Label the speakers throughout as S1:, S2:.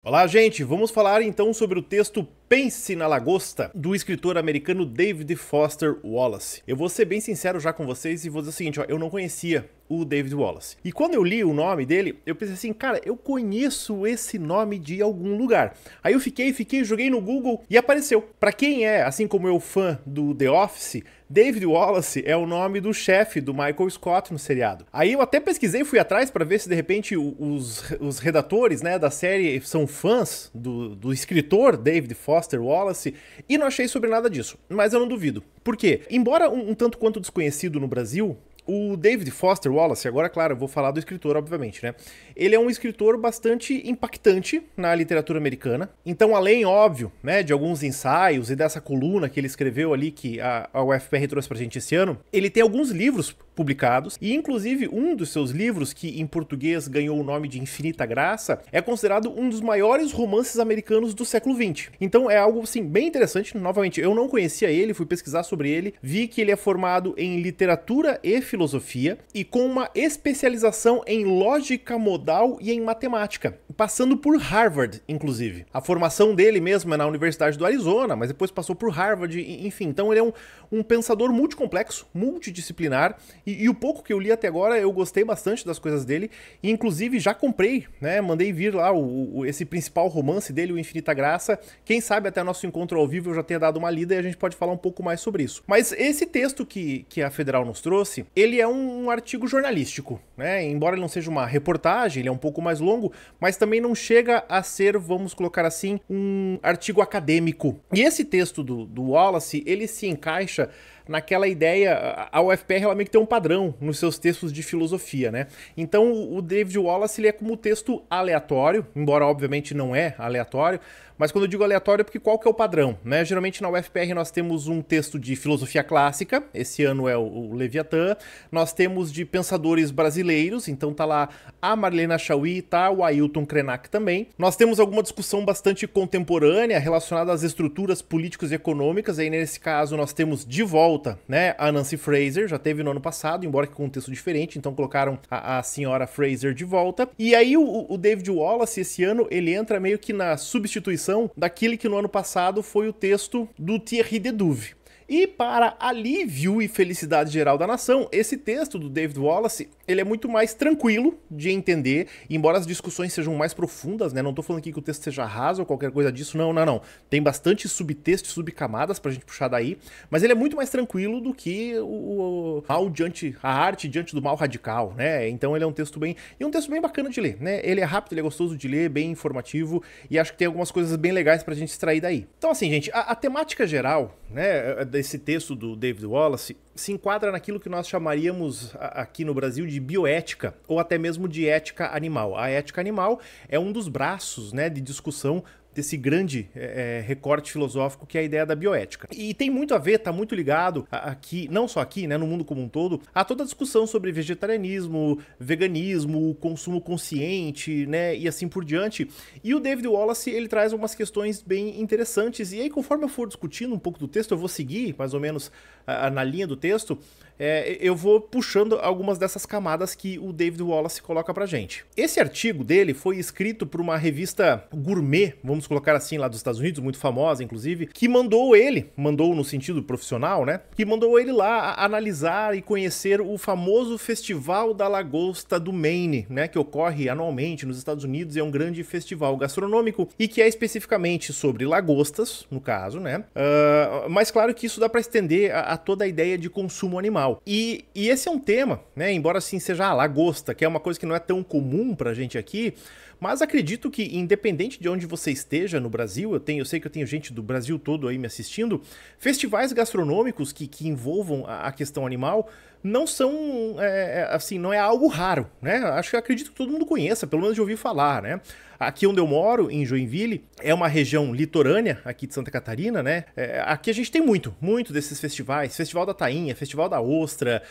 S1: Olá, gente! Vamos falar então sobre o texto Pense na Lagosta, do escritor americano David Foster Wallace. Eu vou ser bem sincero já com vocês e vou dizer o seguinte, ó, eu não conhecia o David Wallace. E quando eu li o nome dele, eu pensei assim, cara, eu conheço esse nome de algum lugar. Aí eu fiquei, joguei no Google e apareceu. Pra quem é, assim como eu, fã do The Office, David Wallace é o nome do chefe do Michael Scott no seriado. Aí eu até pesquisei, fui atrás pra ver se de repente os redatores, né, da série são fãs do escritor David Foster Wallace, e não achei sobre nada disso. Mas eu não duvido. Por quê? Embora um tanto quanto desconhecido no Brasil, o David Foster Wallace, agora, claro, eu vou falar do escritor, obviamente, né? Ele é um escritor bastante impactante na literatura americana. Então, além, óbvio, né, de alguns ensaios e dessa coluna que ele escreveu ali, que a UFPR trouxe pra gente esse ano, ele tem alguns livros publicados, e inclusive um dos seus livros, que em português ganhou o nome de Infinita Graça, é considerado um dos maiores romances americanos do século XX. Então é algo, assim, bem interessante. Novamente, eu não conhecia ele, fui pesquisar sobre ele, vi que ele é formado em literatura e filosofia, e com uma especialização em lógica modal e em matemática, passando por Harvard, inclusive. A formação dele mesmo é na Universidade do Arizona, mas depois passou por Harvard, enfim. Então ele é um pensador multicomplexo, multidisciplinar, e o pouco que eu li até agora, eu gostei bastante das coisas dele, e inclusive já comprei, né, mandei vir lá esse principal romance dele, o Infinita Graça. Quem sabe até nosso encontro ao vivo eu já tenha dado uma lida e a gente pode falar um pouco mais sobre isso. Mas esse texto que a Federal nos trouxe, ele é um artigo jornalístico, né, embora ele não seja uma reportagem, ele é um pouco mais longo, mas também não chega a ser, vamos colocar assim, um artigo acadêmico. E esse texto do Wallace, ele se encaixa naquela ideia, a UFPR ela meio que tem um padrão nos seus textos de filosofia, né? Então o David Wallace ele é como texto aleatório, embora obviamente não é aleatório, mas quando eu digo aleatório é porque qual que é o padrão, né? Geralmente na UFPR nós temos um texto de filosofia clássica, esse ano é o Leviatã, nós temos de pensadores brasileiros, então tá lá a Marlene Chauí, tá o Ailton Krenak também. Nós temos alguma discussão bastante contemporânea relacionada às estruturas políticas e econômicas, aí nesse caso nós temos de volta, né, a Nancy Fraser, já teve no ano passado, embora que com um texto diferente, então colocaram a senhora Fraser de volta. E aí o David Wallace, esse ano, ele entra meio que na substituição daquele que no ano passado foi o texto do Thierry Deduve. E para alívio e felicidade geral da nação, esse texto do David Wallace, ele é muito mais tranquilo de entender, embora as discussões sejam mais profundas, né? Não tô falando aqui que o texto seja raso ou qualquer coisa disso, não. Tem bastante subtexto e subcamadas pra gente puxar daí, mas ele é muito mais tranquilo do que a arte diante do mal radical, né? Então ele é um texto bem bacana de ler, né? Ele é rápido, ele é gostoso de ler, bem informativo, e acho que tem algumas coisas bem legais pra gente extrair daí. Então assim, gente, a temática geral, né, esse texto do David Wallace se enquadra naquilo que nós chamaríamos aqui no Brasil de bioética, ou até mesmo de ética animal. A ética animal é um dos braços, né, de discussão desse grande recorte filosófico que é a ideia da bioética. E tem muito a ver, tá muito ligado aqui, não só aqui, né, no mundo como um todo, a toda a discussão sobre vegetarianismo, veganismo, consumo consciente, né, e assim por diante. E o David Wallace, ele traz algumas questões bem interessantes, e aí conforme eu for discutindo um pouco do texto, eu vou seguir mais ou menos na linha do texto, eu vou puxando algumas dessas camadas que o David Wallace coloca pra gente. Esse artigo dele foi escrito por uma revista gourmet, vamos colocar assim, lá dos Estados Unidos, muito famosa, inclusive, que mandou no sentido profissional, né, que mandou ele lá analisar e conhecer o famoso Festival da Lagosta do Maine, né, que ocorre anualmente nos Estados Unidos, e é um grande festival gastronômico, e que é especificamente sobre lagostas, no caso, né, mas claro que isso dá pra estender a toda a ideia de consumo animal. E esse é um tema, né, embora assim seja a lagosta, que é uma coisa que não é tão comum pra gente aqui, mas acredito que independente de onde você esteja no Brasil, eu sei que eu tenho gente do Brasil todo aí me assistindo, festivais gastronômicos que envolvam a questão animal não são, assim, não é algo raro, né? Acredito que todo mundo conheça, pelo menos já ouvi falar, né? Aqui onde eu moro, em Joinville, é uma região litorânea aqui de Santa Catarina, né? Aqui a gente tem muito desses festivais. Festival da Tainha, Festival da Ostra,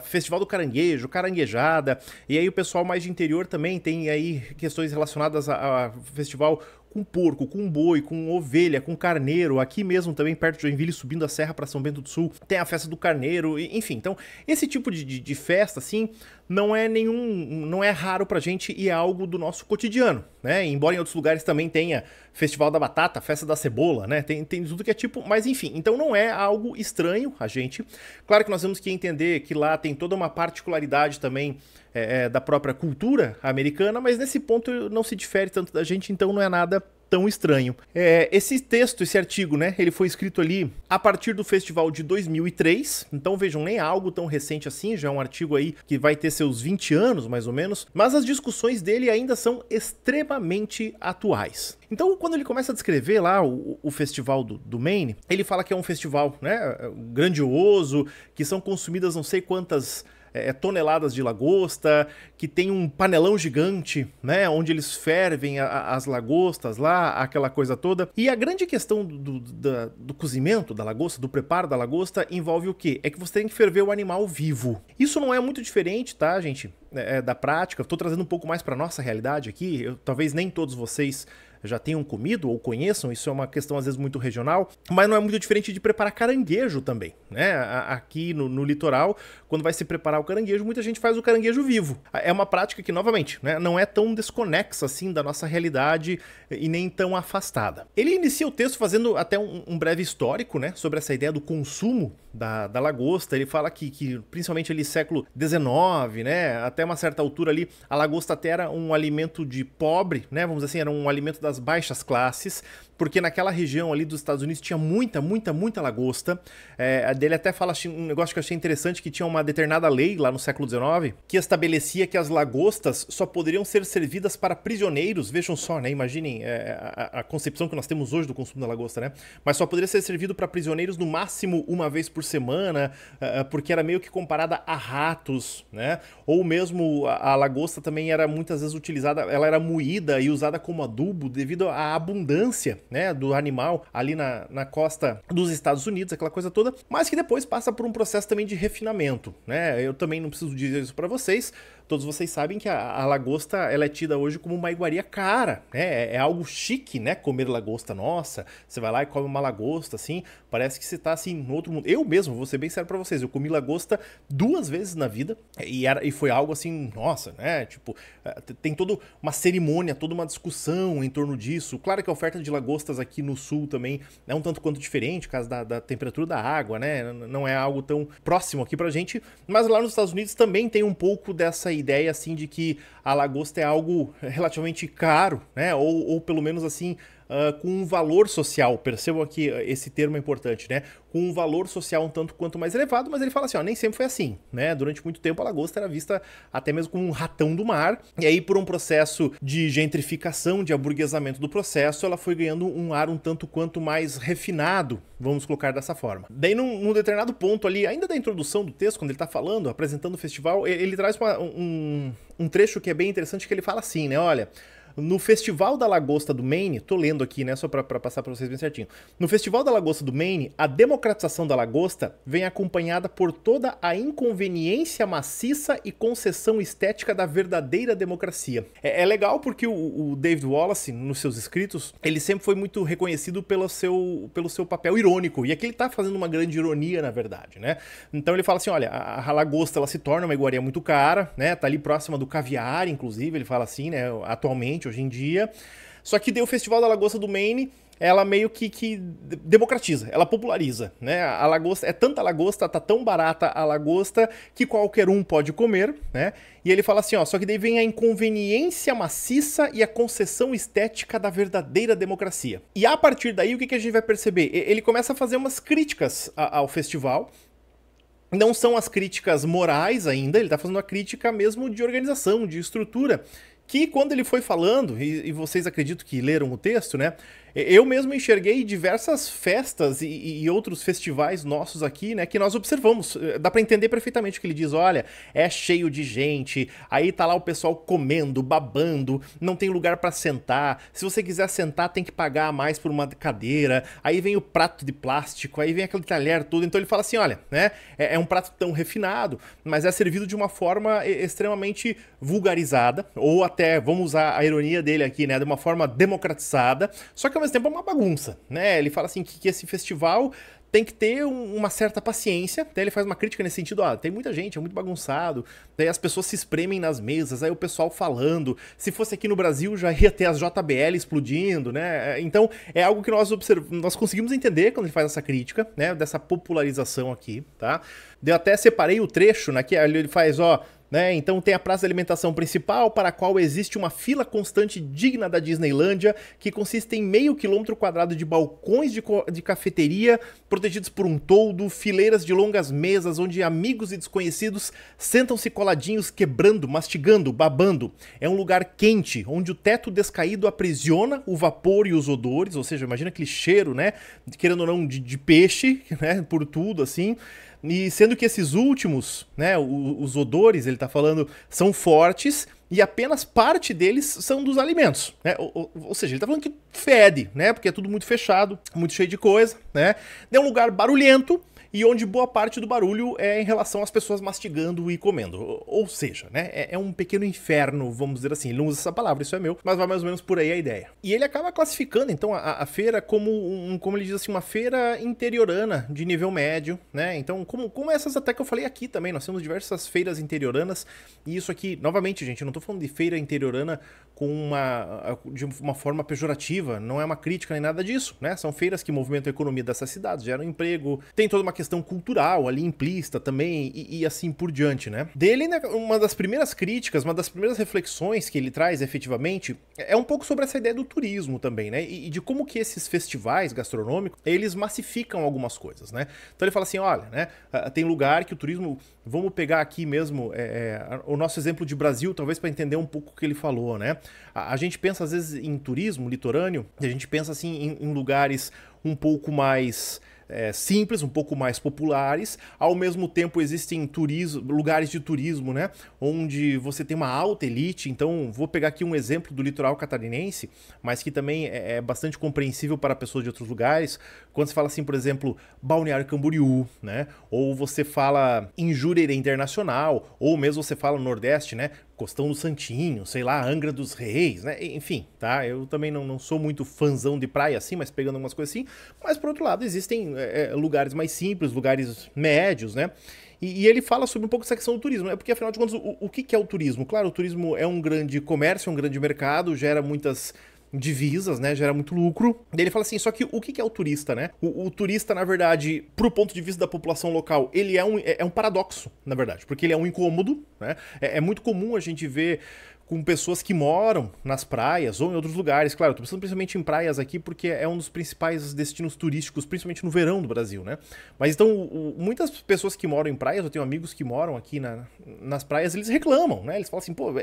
S1: Festival do Caranguejo, Caranguejada. E aí o pessoal mais de interior também tem aí questões relacionadas a festival com porco, com boi, com ovelha, com carneiro. Aqui mesmo também perto de Joinville, subindo a serra para São Bento do Sul, tem a festa do carneiro, enfim. Então esse tipo de festa, assim, não é raro pra gente e é algo do nosso cotidiano, né? Embora em outros lugares também tenha Festival da Batata, Festa da Cebola, né? Tem tudo que é tipo, mas enfim, então não é algo estranho a gente. Claro que nós temos que entender que lá tem toda uma particularidade também da própria cultura americana, mas nesse ponto não se difere tanto da gente, então não é nada tão estranho. Esse texto, esse artigo, né, ele foi escrito ali a partir do festival de 2003, então vejam, nem é algo tão recente assim, já é um artigo aí que vai ter seus 20 anos, mais ou menos, mas as discussões dele ainda são extremamente atuais. Então, quando ele começa a descrever lá o festival do Maine, ele fala que é um festival, né, grandioso, que são consumidas não sei quantas toneladas de lagosta, que tem um panelão gigante, né, onde eles fervem as lagostas lá, aquela coisa toda. E a grande questão do cozimento da lagosta, do preparo da lagosta, envolve o quê? É que você tem que ferver o animal vivo. Isso não é muito diferente, tá, gente, da prática. Estou trazendo um pouco mais para nossa realidade aqui. Talvez nem todos vocês já tenham comido ou conheçam, isso é uma questão às vezes muito regional, mas não é muito diferente de preparar caranguejo também, né? Aqui no litoral, quando vai se preparar o caranguejo, muita gente faz o caranguejo vivo. É uma prática que, novamente, né, não é tão desconexa assim da nossa realidade e nem tão afastada. Ele inicia o texto fazendo até um breve histórico, né, sobre essa ideia do consumo da lagosta. Ele fala que principalmente ali século XIX, né, até uma certa altura ali, a lagosta até era um alimento de pobre, né, vamos dizer assim, era um alimento das baixas classes, porque naquela região ali dos Estados Unidos tinha muita lagosta. Dele até fala um negócio que eu achei interessante, que tinha uma determinada lei lá no século XIX, que estabelecia que as lagostas só poderiam ser servidas para prisioneiros, vejam só, né, imaginem a concepção que nós temos hoje do consumo da lagosta, né, mas só poderia ser servido para prisioneiros no máximo uma vez por semana, porque era meio que comparada a ratos, né, ou mesmo a lagosta também era muitas vezes utilizada, ela era moída e usada como adubo devido à abundância, né, do animal ali na costa dos Estados Unidos, aquela coisa toda, mas que depois passa por um processo também de refinamento, né? Eu também não preciso dizer isso para vocês, todos vocês sabem que a lagosta, ela é tida hoje como uma iguaria cara, né? É algo chique, né, comer lagosta. Nossa, você vai lá e come uma lagosta, assim, parece que você tá assim no outro mundo. Eu mesmo, vou ser bem sério para vocês, eu comi lagosta 2 vezes na vida e foi algo assim, nossa, né, tipo, tem toda uma cerimônia, toda uma discussão em torno disso. Claro que a oferta de lagostas aqui no sul também é um tanto quanto diferente, por causa da temperatura da água, né? Não é algo tão próximo aqui pra gente, mas lá nos Estados Unidos também tem um pouco dessa ideia, assim, de que a lagosta é algo relativamente caro, né? Ou pelo menos, assim, com um valor social, percebam aqui, esse termo é importante, né? Com um valor social um tanto quanto mais elevado, mas ele fala assim, ó, nem sempre foi assim, né? Durante muito tempo a lagosta era vista até mesmo como um ratão do mar, e aí por um processo de gentrificação, de aburguesamento do processo, ela foi ganhando um ar um tanto quanto mais refinado, vamos colocar dessa forma. Daí num determinado ponto ali, ainda da introdução do texto, quando ele tá falando, apresentando o festival, ele traz um trecho que é bem interessante, que ele fala assim, né, olha, no Festival da Lagosta do Maine, tô lendo aqui, né, só pra passar pra vocês bem certinho. No Festival da Lagosta do Maine, a democratização da lagosta vem acompanhada por toda a inconveniência maciça e concessão estética da verdadeira democracia. É legal porque o David Wallace, nos seus escritos, ele sempre foi muito reconhecido pelo seu papel irônico, e aqui ele tá fazendo uma grande ironia, na verdade, né? Então ele fala assim, olha, a lagosta, ela se torna uma iguaria muito cara, né, tá ali próxima do caviar, inclusive, ele fala assim, né, atualmente, hoje em dia. Só que daí o Festival da Lagosta do Maine, ela meio que democratiza, ela populariza, né? A lagosta, é tanta lagosta, tá tão barata a lagosta que qualquer um pode comer, né? E ele fala assim, ó, só que daí vem a inconveniência maciça e a concessão estética da verdadeira democracia. E a partir daí, o que a gente vai perceber? Ele começa a fazer umas críticas ao festival. Não são as críticas morais ainda, ele tá fazendo uma crítica mesmo de organização, de estrutura, que quando ele foi falando, e vocês acredito que leram o texto, né? Eu mesmo enxerguei diversas festas e outros festivais nossos aqui, né, que nós observamos. Dá pra entender perfeitamente o que ele diz, olha, é cheio de gente, aí tá lá o pessoal comendo, babando, não tem lugar pra sentar, se você quiser sentar tem que pagar a mais por uma cadeira, aí vem o prato de plástico, aí vem aquele talher todo, então ele fala assim, olha, né, é um prato tão refinado, mas é servido de uma forma extremamente vulgarizada, ou até, vamos usar a ironia dele aqui, né, de uma forma democratizada, só que ao mesmo tempo é uma bagunça, né? Ele fala assim que esse festival tem que ter uma certa paciência, né? Ele faz uma crítica nesse sentido, tem muita gente, é muito bagunçado, daí as pessoas se espremem nas mesas, aí o pessoal falando, se fosse aqui no Brasil já ia ter as JBL explodindo, né? Então é algo que nós conseguimos entender quando ele faz essa crítica, né, dessa popularização aqui, tá? Eu até separei o trecho, né, que ele faz, né, então tem a praça de alimentação principal, para a qual existe uma fila constante digna da Disneylândia, que consiste em meio quilômetro quadrado de balcões de cafeteria, protegidos por um toldo, fileiras de longas mesas, onde amigos e desconhecidos sentam-se coladinhos, quebrando, mastigando, babando. É um lugar quente, onde o teto descaído aprisiona o vapor e os odores, ou seja, imagina aquele cheiro, né, querendo ou não, de peixe, né, por tudo, assim. E sendo que esses últimos, né, os odores, ele tá falando, são fortes e apenas parte deles são dos alimentos, né? Ou seja, ele tá falando que fede, né, porque é tudo muito fechado, muito cheio de coisa, né? É um lugar barulhento e onde boa parte do barulho é em relação às pessoas mastigando e comendo. Ou seja, né, é um pequeno inferno, vamos dizer assim. Ele não usa essa palavra, isso é meu, mas vai mais ou menos por aí a ideia. E ele acaba classificando, então, a feira como ele diz assim, uma feira interiorana de nível médio, né? Então, como essas até que eu falei aqui também, nós temos diversas feiras interioranas, e isso aqui, novamente, gente, eu não tô falando de feira interiorana de uma forma pejorativa, não é uma crítica nem nada disso, né? São feiras que movimentam a economia dessas cidades, geram emprego, tem toda uma questão cultural ali implícita também e assim por diante, né? Dele, né, uma das primeiras críticas, uma das primeiras reflexões que ele traz efetivamente é um pouco sobre essa ideia do turismo também, né? E de como que esses festivais gastronômicos, eles massificam algumas coisas, né? Então ele fala assim, olha, né, tem lugar que o turismo, vamos pegar aqui mesmo o nosso exemplo de Brasil, talvez para entender um pouco o que ele falou, né? A gente pensa às vezes em turismo litorâneo, e a gente pensa assim em lugares um pouco mais simples, um pouco mais populares. Ao mesmo tempo existem lugares de turismo, né, onde você tem uma alta elite. Então vou pegar aqui um exemplo do litoral catarinense, mas que também é bastante compreensível para pessoas de outros lugares. Quando você fala assim, por exemplo, Balneário Camboriú, né, ou você fala em Jurerê Internacional, ou mesmo você fala no Nordeste, né, Costão do Santinho, sei lá, Angra dos Reis, né? Enfim, tá? Eu também não sou muito fãzão de praia assim, mas pegando algumas coisas assim. Mas, por outro lado, existem lugares mais simples, lugares médios, né? E ele fala sobre um pouco essa questão do turismo, né? Porque, afinal de contas, o que é o turismo? Claro, o turismo é um grande comércio, é um grande mercado, gera muitas divisas, né, gera muito lucro. Daí ele fala assim, só que o que é o turista, né? O turista, na verdade, pro ponto de vista da população local, ele é um paradoxo, na verdade, porque ele é um incômodo, né? É muito comum a gente ver com pessoas que moram nas praias ou em outros lugares. Claro, eu tô pensando principalmente em praias aqui porque é um dos principais destinos turísticos, principalmente no verão do Brasil, né? Mas então, muitas pessoas que moram em praias, eu tenho amigos que moram aqui nas praias, eles reclamam, né? Eles falam assim, pô,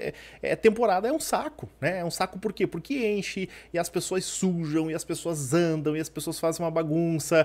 S1: temporada é um saco, né? É um saco por quê? Porque enche e as pessoas sujam e as pessoas andam e as pessoas fazem uma bagunça.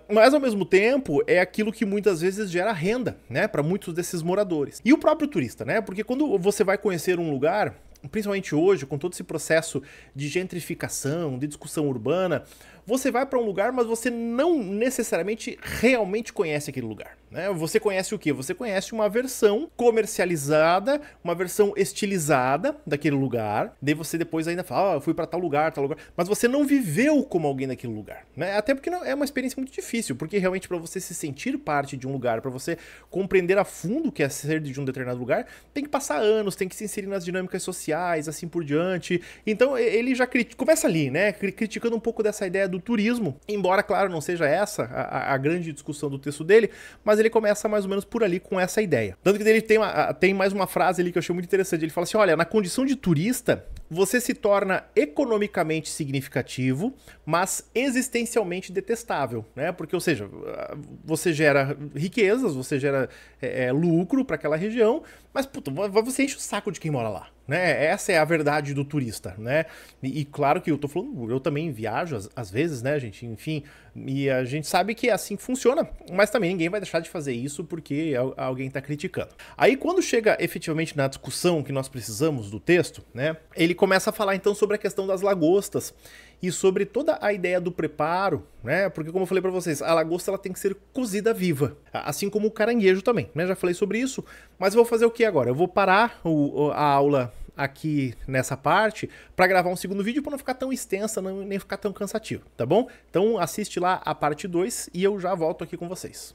S1: Mas ao mesmo tempo, é aquilo que muitas vezes gera renda, né? Para muitos desses moradores. E o próprio turista, né? Porque quando você vai conhecer um lugar, principalmente hoje, com todo esse processo de gentrificação, de discussão urbana, você vai para um lugar, mas você não necessariamente realmente conhece aquele lugar, né? Você conhece o quê? Você conhece uma versão comercializada, uma versão estilizada daquele lugar, daí você depois ainda fala, eu fui para tal lugar, mas você não viveu como alguém daquele lugar, né? Até porque é uma experiência muito difícil, porque realmente para você se sentir parte de um lugar, para você compreender a fundo o que é ser de um determinado lugar, tem que passar anos, tem que se inserir nas dinâmicas sociais, assim por diante. Então ele já começa ali, né? Criticando um pouco dessa ideia do turismo, embora, claro, não seja essa a grande discussão do texto dele, mas ele começa mais ou menos por ali com essa ideia. Tanto que ele tem mais uma frase ali que eu achei muito interessante. Ele fala assim, olha, na condição de turista, você se torna economicamente significativo, mas existencialmente detestável, né? Porque, ou seja, você gera riquezas, você gera lucro para aquela região, mas, puta, você enche o saco de quem mora lá, né? Essa é a verdade do turista, né? E claro que eu tô falando, eu também viajo às vezes, né, gente? Enfim, e a gente sabe que é assim que funciona, mas também ninguém vai deixar de fazer isso porque alguém tá criticando. Aí quando chega efetivamente na discussão que nós precisamos do texto, né, ele começa a falar então sobre a questão das lagostas e sobre toda a ideia do preparo, né? Porque como eu falei pra vocês, a lagosta ela tem que ser cozida viva, assim como o caranguejo também, né? Já falei sobre isso, mas eu vou fazer o que agora? Eu vou parar a aula aqui nessa parte para gravar um segundo vídeo para não ficar tão extensa, nem ficar tão cansativo, tá bom? Então assiste lá a parte 2 e eu já volto aqui com vocês.